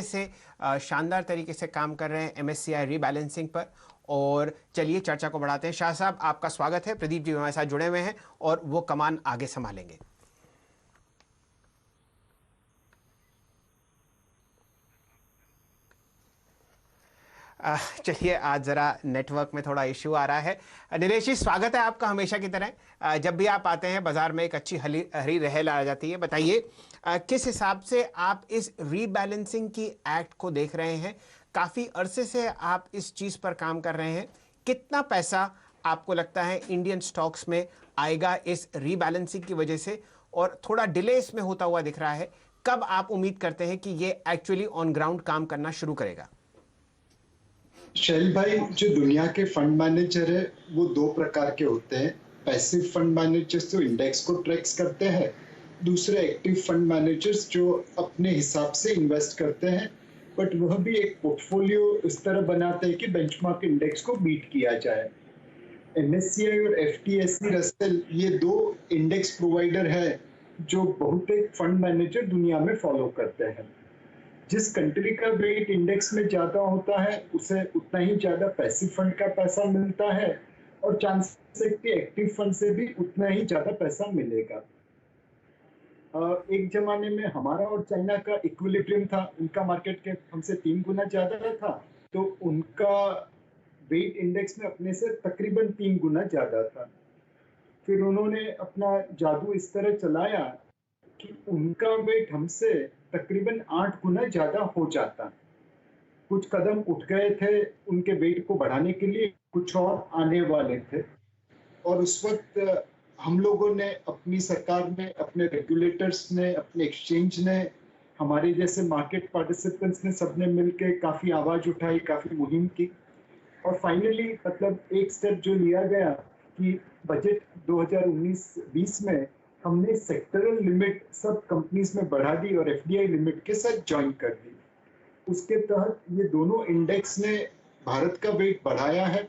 से शानदार तरीके से काम कर रहे हैं एमएससीआई रीबैलेंसिंग पर। और चलिए चर्चा को बढ़ाते हैं। शाह साहब, आपका स्वागत है। प्रदीप जी हमारे साथ जुड़े हुए हैं और वो कमान आगे संभालेंगे। चलिए, आज ज़रा नेटवर्क में थोड़ा इश्यू आ रहा है। नीलेश जी, स्वागत है आपका हमेशा की तरह। जब भी आप आते हैं बाजार में एक अच्छी हरी हरी रहल आ जाती है। बताइए, किस हिसाब से आप इस रीबैलेंसिंग की एक्ट को देख रहे हैं? काफ़ी अरसे से आप इस चीज़ पर काम कर रहे हैं। कितना पैसा आपको लगता है इंडियन स्टॉक्स में आएगा इस रीबैलेंसिंग की वजह से? और थोड़ा डिले इसमें होता हुआ दिख रहा है। कब आप उम्मीद करते हैं कि ये एक्चुअली ऑन ग्राउंड काम करना शुरू करेगा? शैल भाई, जो दुनिया के फंड मैनेजर है वो दो प्रकार के होते हैं। पैसिव फंड मैनेजर्स जो इंडेक्स को ट्रैक्स करते हैं, दूसरे एक्टिव फंड मैनेजर्स जो अपने हिसाब से इन्वेस्ट करते हैं, बट वह भी एक पोर्टफोलियो इस तरह बनाते हैं कि बेंचमार्क इंडेक्स को बीट किया जाए। एमएससीआई और एफटीएससी रसेल ये दो इंडेक्स प्रोवाइडर है जो बहुत एक फंड मैनेजर दुनिया में फॉलो करते हैं। जिस कंट्री का वेट इंडेक्स में ज्यादा होता है उसे उतना ही ज्यादा पैसिव फंड का पैसा मिलता है, और चांसेस है कि एक्टिव फंड से भी उतना ही ज्यादा पैसा मिलेगा। एक जमाने में हमारा और चाइना का इक्विलिब्रियम था, उनका मार्केट कैप हमसे 3 गुना ज्यादा था, तो उनका वेट इंडेक्स में अपने से तकरीबन 3 गुना ज्यादा था। फिर उन्होंने अपना जादू इस तरह चलाया कि उनका वेट हमसे तकरीबन 8 गुना ज्यादा हो जाता। कुछ कदम उठ गए थे उनके वेट को बढ़ाने के लिए, कुछ और आने वाले थे। और उस वक्त हम लोगों ने, अपनी सरकार ने, अपने रेगुलेटर्स ने, अपने एक्सचेंज ने, हमारे जैसे मार्केट पार्टिसिपेंट्स ने, सबने मिलकर काफी आवाज उठाई, काफी मुहिम की। और फाइनली मतलब एक स्टेप जो लिया गया कि बजट 2019-20 में हमने सेक्टरल लिमिट सब कंपनीज में बढ़ा दी और एफडीआई लिमिट के साथ ज्वाइन कर दी। उसके तहत ये दोनों इंडेक्स ने भारत का वेट बढ़ाया है।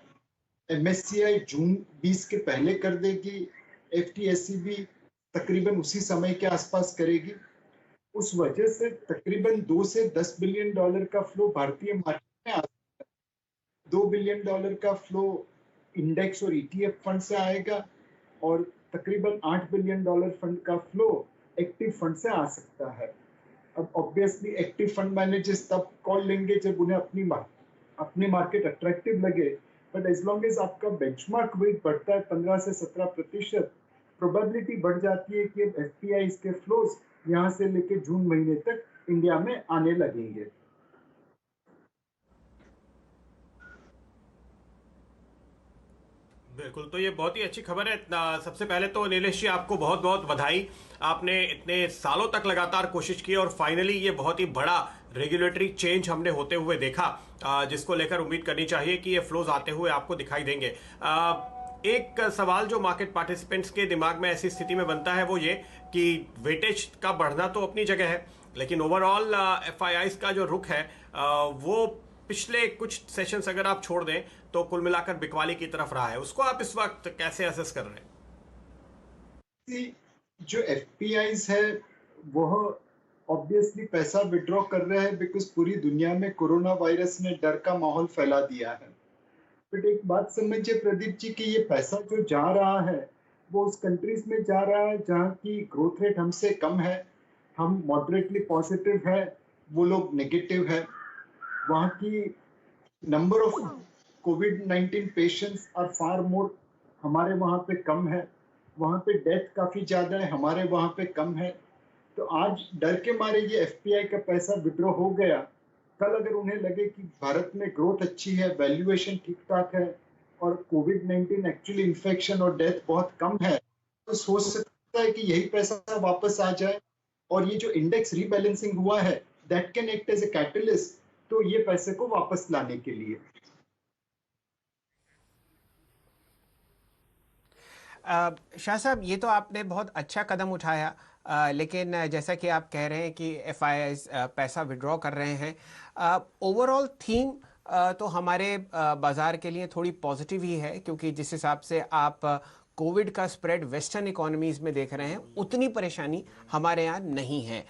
एमएससीआई जून 20 के पहले कर देगी, एफटीएससी भी तकरीबन उसी समय के आसपास करेगी। उस वजह से तकरीबन 2 से 10 बिलियन डॉलर का फ्लो भारतीय मार्केट में आ, $2 बिलियन का फ्लो इंडेक्स और ईटीएफ फंड से आएगा, और तकरीबन $8 बिलियन फंड का फ्लो एक्टिव फंड से आ सकता है। अब ऑब्वियसली एक्टिव फंड मैनेजर्स तब कॉल लेंगे जब उन्हें अपनी मार्केट अट्रैक्टिव लगे, बट एज लॉन्ग एज आपका बेंचमार्क वेट बढ़ता है 15 से 17%, प्रोबेबिलिटी बढ़ जाती है कि एफपीआई के फ्लोज यहाँ से लेके जून महीने तक इंडिया में आने लगेंगे। बिल्कुल, तो ये बहुत ही अच्छी खबर है। सबसे पहले तो नीलेश जी, आपको बहुत बहुत बधाई। आपने इतने सालों तक लगातार कोशिश की और फाइनली ये बहुत ही बड़ा रेगुलेटरी चेंज हमने होते हुए देखा, जिसको लेकर उम्मीद करनी चाहिए कि ये फ्लोज आते हुए आपको दिखाई देंगे। एक सवाल जो मार्केट पार्टिसिपेंट्स के दिमाग में ऐसी स्थिति में बनता है वो ये कि वेटेज का बढ़ना तो अपनी जगह है, लेकिन ओवरऑल एफआईआईज का जो रुख है वो पिछले कुछ सेशंस अगर आप छोड़ दें तो कुल मिलाकर बिकवाली की तरफ रहा है। उसको आप इस वक्त कैसे असेस कर रहे हैं? जो एफपीआईज है वह ऑब्वियसली पैसा विड्रॉ कर रहे हैं बिकॉज पूरी दुनिया में कोरोना वायरस ने डर का माहौल फैला दिया है। बट एक बात समझिए प्रदीप जी कि ये पैसा जो जा रहा है वो उस कंट्रीज में जा रहा है जहाँ की ग्रोथ रेट हमसे कम है। हम मॉडरेटली पॉजिटिव है, वो लोग नेगेटिव है। वहाँ की नंबर ऑफ कोविड-19 पेशेंट्स आर फार मोर, हमारे वहाँ पे कम है। वहाँ पे डेथ काफी ज्यादा है, हमारे वहाँ पे कम है। तो आज डर के मारे ये एफपीआई का पैसा विड्रॉ हो गया, कल अगर उन्हें लगे कि भारत में ग्रोथ अच्छी है, वैल्यूएशन ठीक ठाक है और कोविड-19 एक्चुअली इन्फेक्शन और डेथ बहुत कम है, तो सोच सकता है कि यही पैसा वापस आ जाए। और ये जो इंडेक्स रीबैलेंसिंग हुआ है that can act as a catalyst तो ये पैसे को वापस लाने के लिए। शाह साहब, ये तो आपने बहुत अच्छा कदम उठाया, लेकिन जैसा कि आप कह रहे हैं कि एफआईआई पैसा विड्रॉ कर रहे हैं, ओवरऑल थीम तो हमारे बाजार के लिए थोड़ी पॉजिटिव ही है, क्योंकि जिस हिसाब से आप कोविड का स्प्रेड वेस्टर्न इकोनॉमीज में देख रहे हैं उतनी परेशानी हमारे यहाँ नहीं है।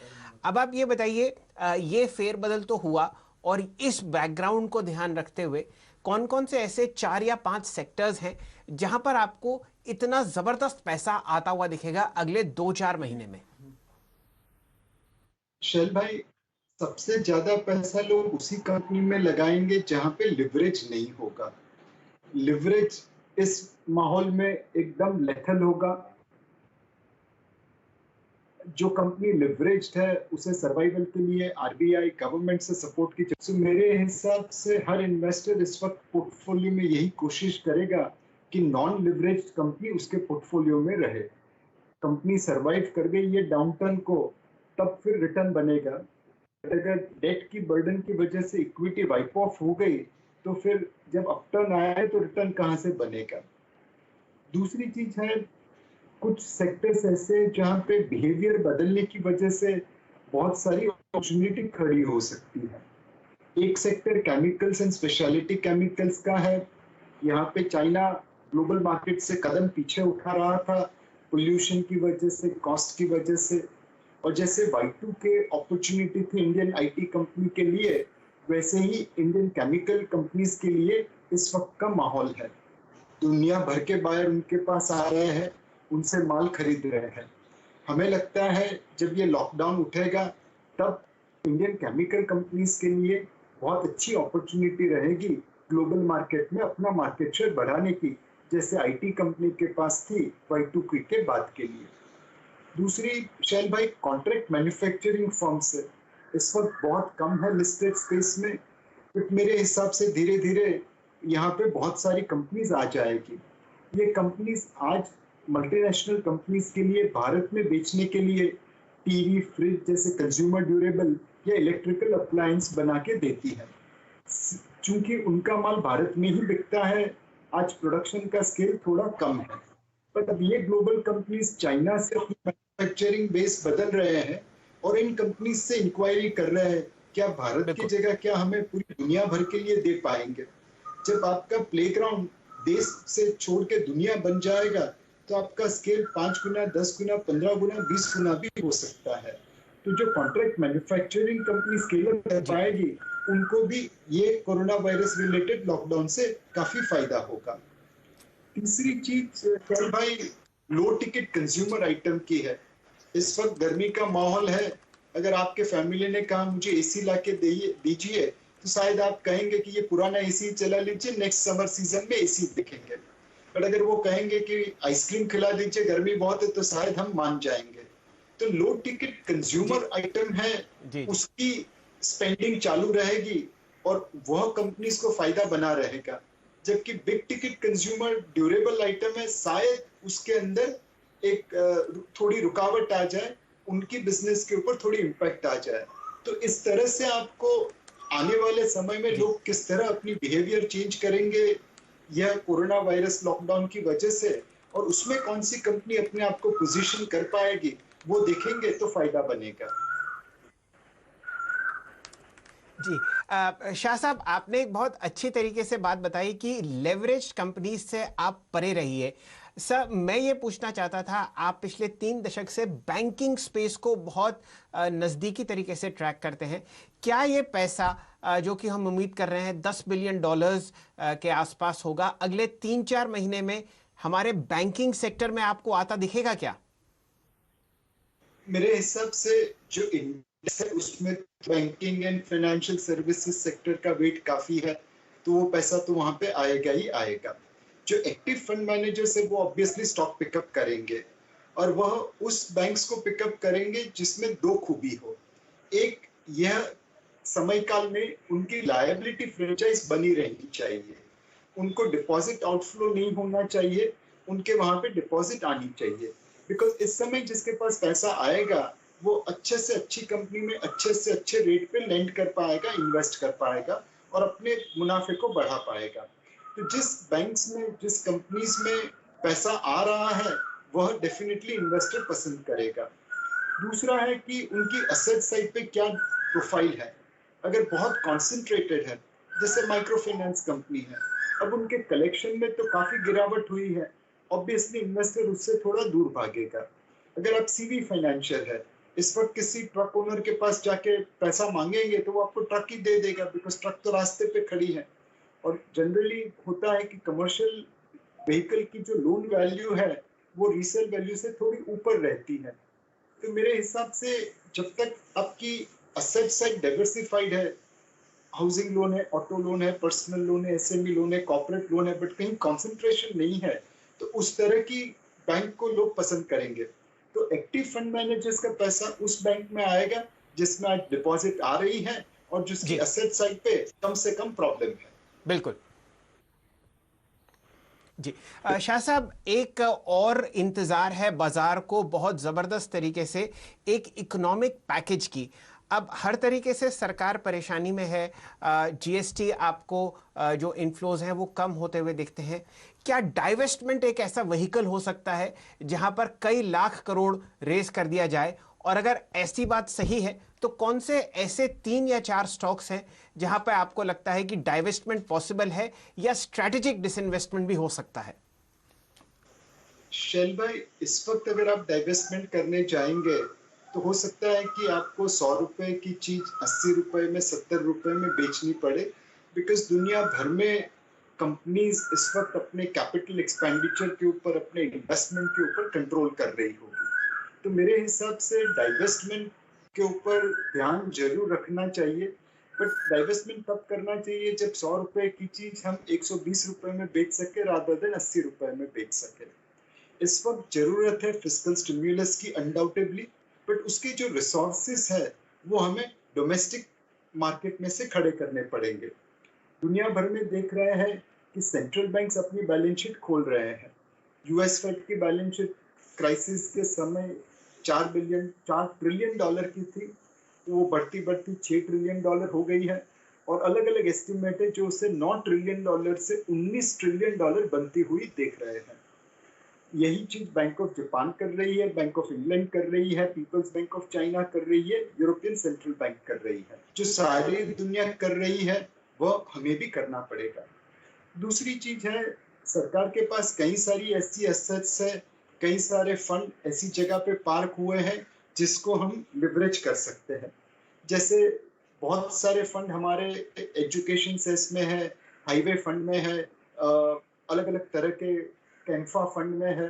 अब आप ये बताइए, ये फेरबदल तो हुआ, और इस बैकग्राउंड को ध्यान रखते हुए कौन कौन से ऐसे 4 या 5 सेक्टर्स हैं जहां पर आपको इतना जबरदस्त पैसा आता हुआ दिखेगा अगले 2-4 महीने में? शैल भाई, सबसे ज्यादा पैसा लोग उसी कंपनी में लगाएंगे जहां पे लिवरेज नहीं होगा। लिवरेज इस माहौल में एकदम लेथल होगा। जो कंपनी लिवरेज्ड है उसे सर्वाइवल के लिए आरबीआई गवर्नमेंट से सपोर्ट की चाहिए। मेरे हिसाब से हर इन्वेस्टर इस वक्त पोर्टफोलियो में यही कोशिश करेगा कि नॉन लिवरेज्ड कंपनी उसके पोर्टफोलियो में रहे। कंपनी सरवाइव कर गई ये डाउनटर्न को, तब फिर रिटर्न बनेगा। अगर डेट की बर्डन की वजह से इक्विटी वाइप ऑफ हो गई तो फिर जब अपटर्न आया है तो रिटर्न कहां से बनेगा। दूसरी चीज है, कुछ सेक्टर्स ऐसे जहां पे बिहेवियर बदलने की वजह से बहुत सारी अपॉर्चुनिटी खड़ी हो सकती है। एक sector chemicals and speciality chemicals का है। यहाँ पे चाइना ग्लोबल मार्केट से कदम पीछे उठा रहा था, पोल्यूशन की वजह से, कॉस्ट की वजह से। और जैसे Y2K अपॉर्चुनिटी थी इंडियन आईटी कंपनी के लिए, वैसे ही इंडियन केमिकल कंपनीज के लिए इस वक्त का माहौल है। दुनिया भर के बायर उनके पास आ रहे हैं, उनसे माल खरीद रहे हैं। हमें लगता है जब ये लॉकडाउन उठेगा तब इंडियन केमिकल कंपनीज के लिए बहुत अच्छी अपॉर्चुनिटी रहेगी ग्लोबल मार्केट में अपना मार्केट शेयर बढ़ाने की, जैसे आईटी कंपनी के पास थी Y2K के बाद के लिए। दूसरी, शैल भाई, कॉन्ट्रैक्ट मैन्युफैक्चरिंग फर्म्स है, इस वक्त बहुत कम है लिस्टेड स्पेस में, बट मेरे हिसाब से धीरे धीरे यहाँ पे बहुत सारी कंपनीज आ जाएगी। ये कंपनीज आज मल्टीनेशनल कंपनीज के लिए भारत में बेचने के लिए टीवी, फ्रिज जैसे कंज्यूमर ड्यूरेबल या इलेक्ट्रिकल अप्लायंस बना के देती है। चूंकि उनका माल भारत में ही बिकता है, आज प्रोडक्शन का स्केल थोड़ा कम है। पर अब ये ग्लोबल कंपनीज चाइना से अपनी मैन्युफैक्चरिंग बेस बदल रहे हैं और इन कंपनीज से इंक्वायरी कर रहे हैं क्या भारत की जगह क्या हमें पूरी दुनिया भर के लिए दे पाएंगे। जब आपका प्लेग्राउंड देश से छोड़ के दुनिया बन जाएगा तो आपका स्केल 5 गुना, 10 गुना, 15 गुना, 20 गुना भी हो सकता है। तो जो contract manufacturing company scale up कर पाएगी उनको भी ये कोरोना वायरस रिलेटेड लॉकडाउन से काफी फायदा होगा। तीसरी चीज भाई, लो टिकट कंज्यूमर आइटम की है। इस वक्त गर्मी का माहौल है, अगर आपके फैमिली ने कहा मुझे एसी ला के दीजिए तो शायद आप कहेंगे कि ये पुराना एसी चला लीजिए, नेक्स्ट समर सीजन में एसी दिखेंगे। पर अगर वो कहेंगे कि आइसक्रीम खिला दीजिए, गर्मी बहुत है, तो शायद हम मान जाएंगे। तो लो टिकट कंज्यूमर आइटम है, उसकी स्पेंडिंग चालू रहेगी और वह कंपनीज को फायदा बना रहेगा। जबकि big ticket consumer durable item है, शायद उसके अंदर एक थोड़ी रुकावट आ जाए, उनकी बिजनेस के ऊपर थोड़ी इम्पैक्ट आ जाए। तो इस तरह से आपको आने वाले समय में लोग किस तरह अपनी बिहेवियर चेंज करेंगे यह कोरोना वायरस लॉकडाउन की वजह से, और उसमें कौन सी कंपनी अपने आप को पोजीशन कर पाएगी, वो देखेंगे तो फायदा बनेगा। जी, शाह साहब, आपने एक बहुत अच्छी तरीके से बात बताई कि लेवरेज कंपनीज से आप परे रहिए। सर, मैं ये पूछना चाहता था, आप पिछले 3 दशक से बैंकिंग स्पेस को बहुत नज़दीकी तरीके से ट्रैक करते हैं। क्या ये पैसा जो कि हम उम्मीद कर रहे हैं $10 बिलियन के आसपास होगा, अगले 3-4 महीने में हमारे बैंकिंग सेक्टर में आपको आता दिखेगा क्या? मेरे हिसाब से जो इंडेक्स है उसमें banking and financial services sector का वेट काफी है, तो वो पैसा तो वहां पे आएगा ही आएगा। जो एक्टिव फंड मैनेजर्स है वो ऑब्वियसली स्टॉक पिकअप करेंगे, और वह उस बैंक्स को पिकअप करेंगे जिसमें 2 खूबी हो। एक, यह समय काल में उनकी लायबिलिटी फ्रेंचाइज बनी रहनी चाहिए, उनको डिपॉजिट आउटफ्लो नहीं होना चाहिए, उनके वहां पे डिपॉजिट आनी चाहिए। बिकॉज इस समय जिसके पास पैसा आएगा वो अच्छे से अच्छी कंपनी में अच्छे से अच्छे रेट पे लेंड कर पाएगा, इन्वेस्ट कर पाएगा और अपने मुनाफे को बढ़ा पाएगा। तो जिस बैंक्स में, जिस कंपनीज में पैसा आ रहा है वह डेफिनेटली इन्वेस्टर पसंद करेगा। दूसरा है कि उनकी एसेट साइड पे क्या प्रोफाइल है। अगर बहुत कॉन्सेंट्रेटेड है, जैसे माइक्रो फाइनेंस कंपनी है, अब उनके कलेक्शन में तो काफी गिरावट हुई है, ऑब्वियसली इन्वेस्टर उससे थोड़ा दूर भागेगा। अगर आप सीवी फाइनेंशियल है, इस वक्त किसी ट्रक ओनर के पास जाके पैसा मांगेंगे तो वो आपको ट्रक ही दे देगा, बिकॉज ट्रक तो रास्ते पे खड़ी है। और जनरली होता है कि कमर्शियल व्हीकल की जो लोन वैल्यू है वो रीसेल वैल्यू से थोड़ी ऊपर रहती है। तो मेरे हिसाब से जब तक आपकी असेट साइड डाइवर्सिफाइड है, हाउसिंग लोन है, ऑटो लोन है, पर्सनल लोन है, एसएमई लोन है, कॉर्पोरेट लोन है, बट कहीं कॉन्सेंट्रेशन नहीं है, तो उस तरह की बैंक को लोग पसंद करेंगे। तो एक्टिव फंड मैनेजर्स का पैसा उस बैंक में आएगा जिसमें आज डिपॉजिट आ रही है और जिसकी जी असेट साइड पे कम से कम प्रॉब्लम है। बिल्कुल। जी शाह साहब, एक और इंतजार है बाजार को बहुत जबरदस्त तरीके से एक इकोनॉमिक पैकेज की। अब हर तरीके से सरकार परेशानी में है। जीएसटी आपको जो इन्फ्लोज हैं वो कम होते हुए दिखते हैं। क्या डाइवेस्टमेंट एक ऐसा व्हीकल हो सकता है जहां पर कई लाख करोड़ रेस कर दिया जाए? और अगर ऐसी बात सही है तो कौन से ऐसे 3 या 4 स्टॉक्स हैं जहां पर आपको लगता है कि डाइवेस्टमेंट पॉसिबल है या स्ट्रैटेजिक डिसइन्वेस्टमेंट भी हो सकता है? शैल भाई, इस वक्त अगर आप डाइवेस्टमेंट करने जाएंगे तो हो सकता है कि आपको 100 रुपए की चीज 80 रुपए में, 70 रुपए में बेचनी पड़े, बिकॉज दुनिया भर में कंपनीज इस वक्त अपने कैपिटल एक्सपेंडिचर के ऊपर, अपने इन्वेस्टमेंट के ऊपर कंट्रोल कर रही होगी। तो मेरे हिसाब से डाइवेस्टमेंट के ऊपर ध्यान जरूर रखना चाहिए, बट डाइवेस्टमेंट तब करना चाहिए जब 100 रुपए की चीज हम 120 रुपए में बेच सके रादर देन 80 रुपए में बेच सके। इस वक्त जरूरत है फिस्कल स्टिम्युलस की अनडाउटेबली, बट उसके जो रिसोर्सेस है वो हमें डोमेस्टिक मार्केट में से खड़े करने पड़ेंगे। दुनिया भर में देख रहे हैं कि सेंट्रल बैंक्स अपनी बैलेंस शीट खोल रहे हैं। यूएस फेड की बैलेंस शीट क्राइसिस के समय 4 ट्रिलियन डॉलर की थी, तो वो बढ़ती बढ़ती 6 ट्रिलियन डॉलर हो गई है, और अलग अलग एस्टिमेट है जो उसे 9 ट्रिलियन डॉलर से 19 ट्रिलियन डॉलर बनती हुई देख रहे हैं। यही चीज बैंक ऑफ जापान कर रही है, बैंक ऑफ इंग्लैंड कर रही है, पीपल्स बैंक ऑफ चाइना कर रही है, यूरोपियन सेंट्रल बैंक कर रही है। जो सारी दुनिया कर रही है वह हमें भी करना पड़ेगा। दूसरी चीज है, सरकार के पास कई सारी ऐसी एसेट्स है, कई सारे फंड ऐसी जगह पे पार्क हुए हैं जिसको हम लिवरेज कर सकते हैं। जैसे बहुत सारे फंड हमारे एजुकेशन सेस में है, हाईवे फंड में है, अलग अलग तरह के कैंफा फंड में है।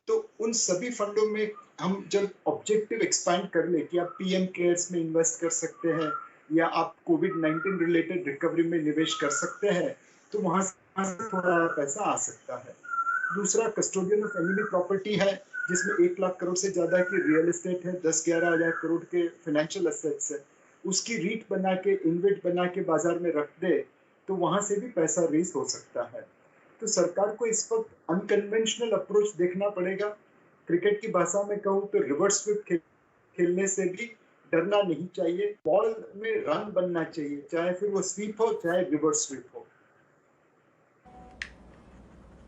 तो उन सभी फंडों में हम जब ऑब्जेक्टिव एक्सपैंड कर ले कि आप पीएम केयर्स में इन्वेस्ट कर सकते हैं या आप कोविड-19 रिलेटेड रिकवरी में निवेश कर सकते हैं, तो वहां से थोड़ा पैसा आ सकता है। दूसरा, कस्टोडियन ऑफ एनिमी प्रॉपर्टी है, जिसमें 1 लाख करोड़ से ज्यादा की रियल एस्टेट है, 10-11 हजार करोड़ के फाइनेंशियल एसेट्स है। उसकी रीट बना के, इन्वेट बना के बाजार में रख दे तो वहां से भी पैसा रेज हो सकता है। तो सरकार को इस वक्त अनकन्वेंशनल अप्रोच देखना पड़ेगा। क्रिकेट की भाषा में कहूँ तो रिवर्स स्वीप खेलने से भी डरना नहीं चाहिए। बॉल में रन बनना चाहिए, चाहे फिर वो स्वीप हो चाहे रिवर्स स्वीप हो।